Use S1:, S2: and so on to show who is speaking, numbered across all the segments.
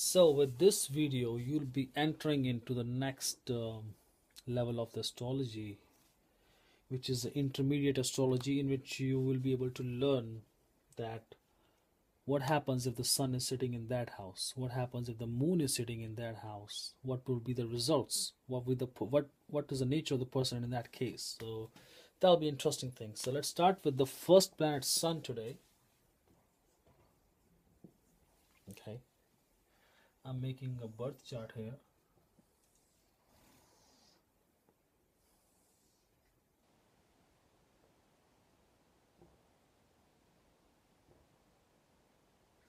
S1: So with this video, you'll be entering into the next level of the astrology, which is the intermediate astrology, in which you will be able to learn that what happens if the sun is sitting in that house, what happens if the moon is sitting in that house, what will be the results, what is the nature of the person in that case. So that'll be interesting things. So let's start with the first planet, sun, today. Okay, I'm making a birth chart here.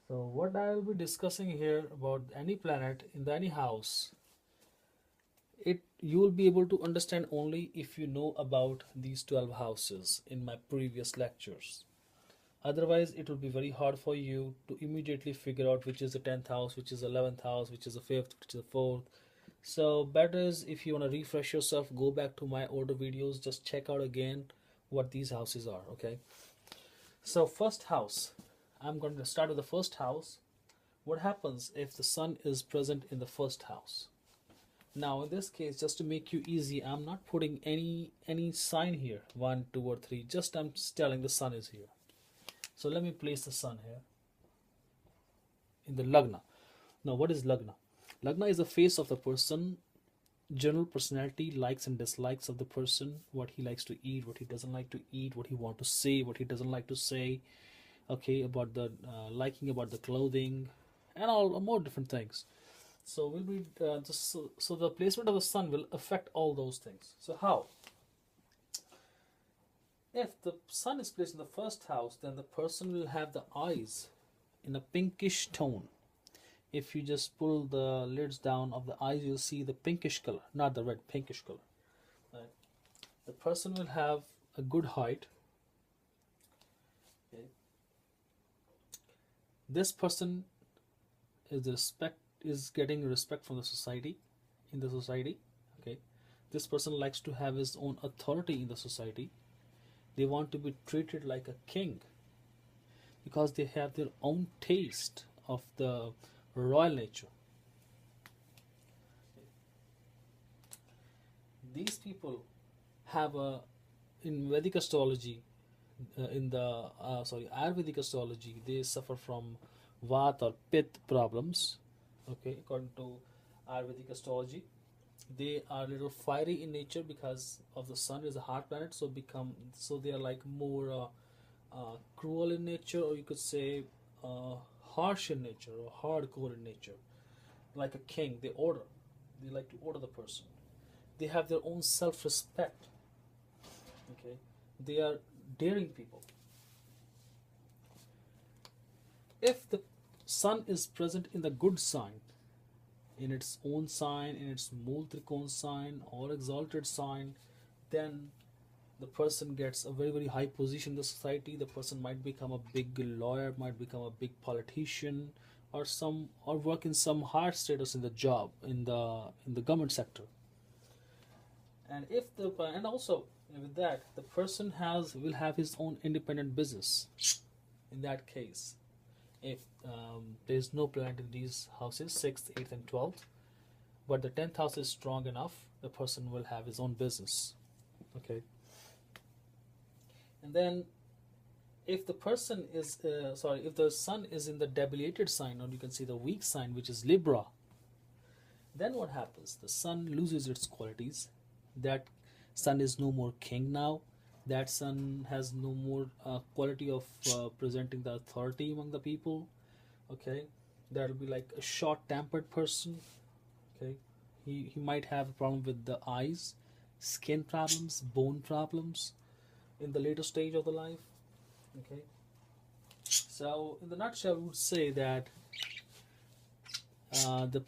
S1: So what I will be discussing here about any planet in any house, it you will be able to understand only if you know about these 12 houses in my previous lectures. Otherwise, it will be very hard for you to immediately figure out which is the 10th house, which is the 11th house, which is the 5th, which is the 4th. So better is, if you want to refresh yourself, go back to my older videos, just check out again what these houses are. Okay, so first house, I'm going to start with the first house. What happens if the sun is present in the first house? Now in this case, just to make you easy, I'm not putting any sign here, 1, 2, or 3. Just I'm just telling the sun is here. So let me place the sun here in the lagna. Now what is lagna? Lagna is the face of the person, general personality, likes and dislikes of the person, what he likes to eat, what he doesn't like to eat, what he want to say, what he doesn't like to say. Okay, about the liking about the clothing and all more different things. So we'll be so the placement of the sun will affect all those things. So how? If the sun is placed in the first house, then the person will have the eyes in a pinkish tone. If you just pull the lids down of the eyes, you'll see the pinkish color, not the red, pinkish color. Right? The person will have a good height. Okay. This person is getting respect from the society, in the society. Okay, this person likes to have his own authority in the society. They want to be treated like a king because they have their own taste of the royal nature. These people have a, in Vedic astrology, in the Ayurvedic astrology, they suffer from Vat or Pit problems. Okay, according to Ayurvedic astrology, they are a little fiery in nature because of the sun is a hard planet. So they are like more cruel in nature, or you could say harsh in nature or hardcore in nature. Like a king, they like to order the person. They have their own self-respect. Okay, they are daring people. If the sun is present in the good sign, in its own sign, in its mool trikon sign or exalted sign, then the person gets a very high position in the society. The person might become a big lawyer, might become a big politician, or work in some higher status in the job, in the government sector. And also with that, the person will have his own independent business. In that case, if there is no planet in these houses, 6th, 8th, and 12th, but the 10th house is strong enough, the person will have his own business. Okay. And then if the person is if the sun is in the debilitated sign, or you can see the weak sign, which is Libra, then what happens? The sun loses its qualities. That sun is no more king now. That sun has no more quality of presenting the authority among the people. Okay, that'll be like a short-tempered person. Okay, he might have a problem with the eyes, skin problems, bone problems in the later stage of the life. Okay, so in the nutshell, I would say that the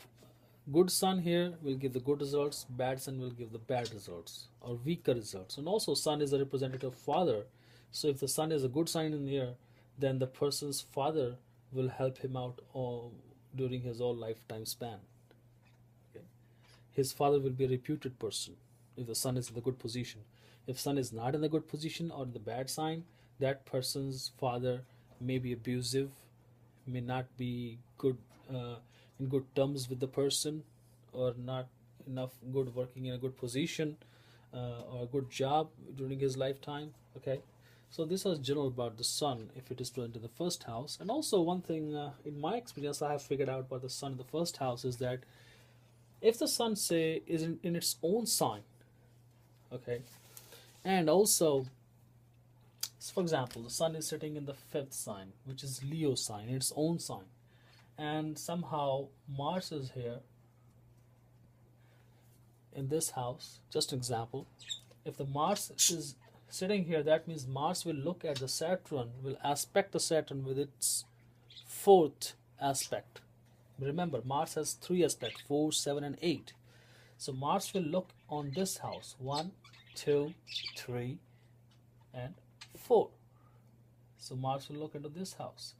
S1: good sun here will give the good results, bad sun will give the bad results or weaker results. And also sun is a representative father. So if the sun is a good sign in here, then the person's father will help him out during his whole lifetime span. Okay. His father will be a reputed person if the sun is in the good position. If sun is not in the good position or the bad sign, that person's father may be abusive, may not be good in good terms with the person, or not enough good, working in a good position, or a good job during his lifetime. Okay, so this was general about the sun if it is present in the first house. And also one thing, in my experience, I have figured out about the sun in the first house is that if the sun, say, is in its own sign, okay, and also, so for example, the sun is sitting in the fifth sign, which is Leo sign, its own sign, and somehow Mars is here in this house. Just an example, if the Mars is sitting here, that means Mars will look at the Saturn, will aspect the Saturn with its fourth aspect. Remember, Mars has three aspects: 4, 7, and 8. So Mars will look on this house: 1, 2, 3, and 4. So Mars will look into this house.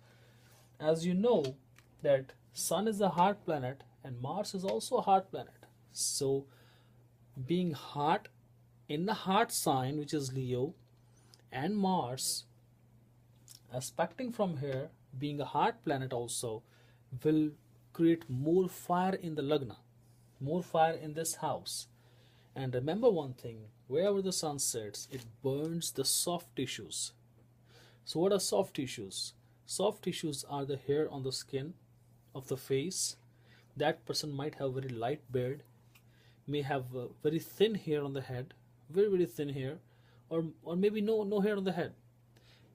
S1: As you know, that Sun is a hard planet and Mars is also a hard planet. So being hard in the hard sign, which is Leo, and Mars aspecting from here, being a hard planet also, will create more fire in the Lagna, more fire in this house. And remember one thing, wherever the sun sets, it burns the soft tissues. So what are soft tissues? Soft tissues are the hair on the skin of the face. That person might have very light beard, may have very thin hair on the head, very thin hair, or maybe no hair on the head.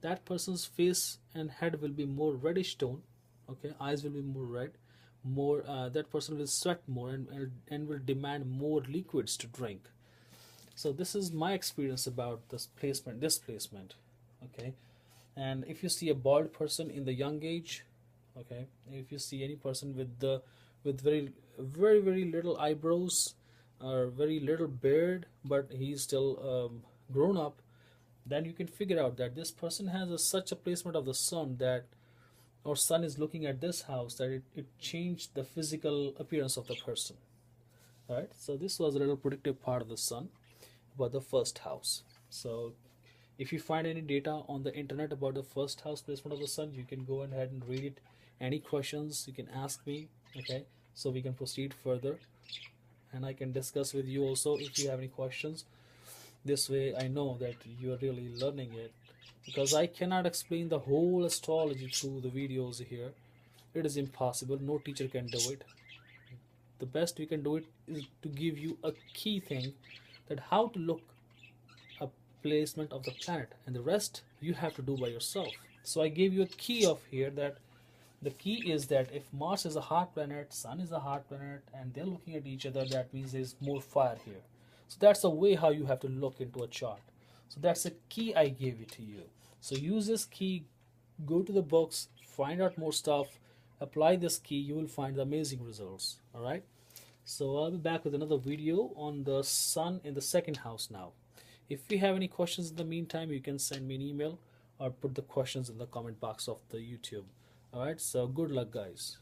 S1: That person's face and head will be more reddish tone. Okay, eyes will be more red, more that person will sweat more, and will demand more liquids to drink. So this is my experience about this placement. Okay, and if you see a bald person in the young age, okay, if you see any person with very little eyebrows or very little beard, but he's still grown up, then you can figure out that this person has such a placement of the sun, that or sun is looking at this house, that it changed the physical appearance of the person. All right, so this was a little predictive part of the sun about the first house. So if you find any data on the internet about the first house placement of the sun, you can go ahead and read it. Any questions, you can ask me. Okay, so we can proceed further, and I can discuss with you also if you have any questions. This way I know that you are really learning it, because I cannot explain the whole astrology through the videos here. It is impossible, no teacher can do it. The best we can do it is to give you a key thing, that how to look a placement of the planet, and the rest you have to do by yourself. So I gave you a key of here, that the key is that if Mars is a hot planet, Sun is a hot planet, and they're looking at each other, that means there's more fire here. So that's the way how you have to look into a chart. So that's the key I gave it to you. So use this key, go to the books, find out more stuff, apply this key, you will find the amazing results. All right, so I'll be back with another video on the sun in the second house now. If you have any questions in the meantime, you can send me an email or put the questions in the comment box of the YouTube. All right, so good luck, guys.